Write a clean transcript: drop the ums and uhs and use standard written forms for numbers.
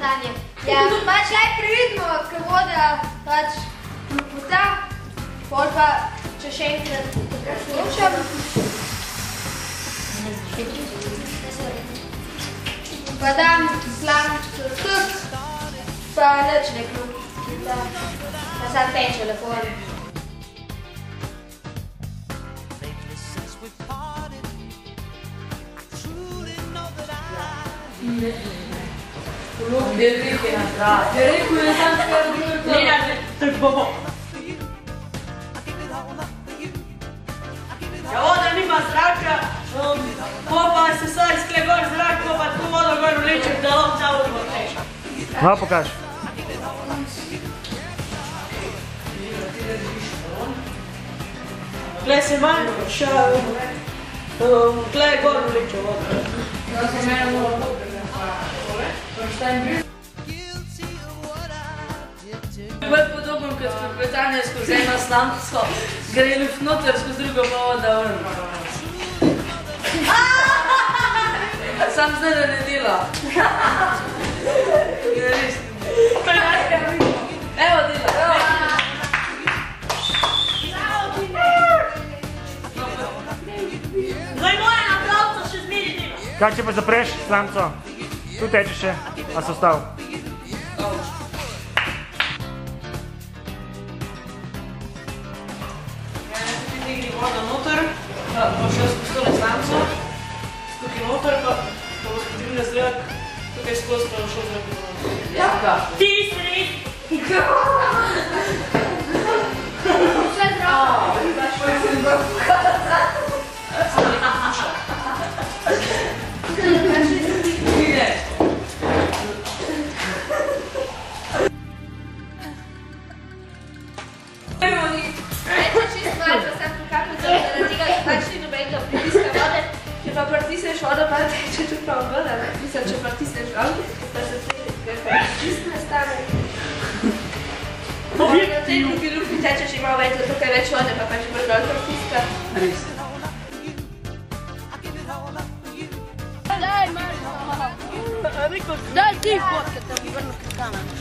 stanje. Ja, pač najprej vidimo, ko voda pač klopota, pol pa če še enkrat slučam. Pa dam slamičko tuk, pa nič ne klopita, pa sam teče lepo. Polub je rekel na zdrav. Je rekel, je sam skrat bilo to. Ne, tako. Ja, voda nima zraka, pa se saj skle gor zrak, pa tako vodo gor vleče, da lahko ta vodo teče. Malo pokaž. Gle se manj, gle gor vleče vodo. Ja se mene mora vodo. Bolj podobno kot prepletanje skozi eno slamco, gre luft noter, skozi drugo pa voda ven. Sam zdaj da ne dela. Evo dela. Zdaj moja napravca še zmeri dela. Kaj če pa zapreš slamco? Tu teče še, a so stav? Voda noter, pa še skozi tole slamco, tukaj noter, pa bo spodivne zrak, tukaj skozi pa šel zrak v vodo. Jaka? Ti sredi! Vse zdravo. Pa sem ga pokazala. Ide. Če pa pritisneš vodo, pa teče tudi prav ven, ali? Mislim, če pritisneš vodo, pa se pritisne stane. Na tej tukaj lupi tečeš in malo več, tukaj več vode, pa če boš dol pritiska. Res. Daj, Marko! Daj ti fotka, da bi vrno k kameru.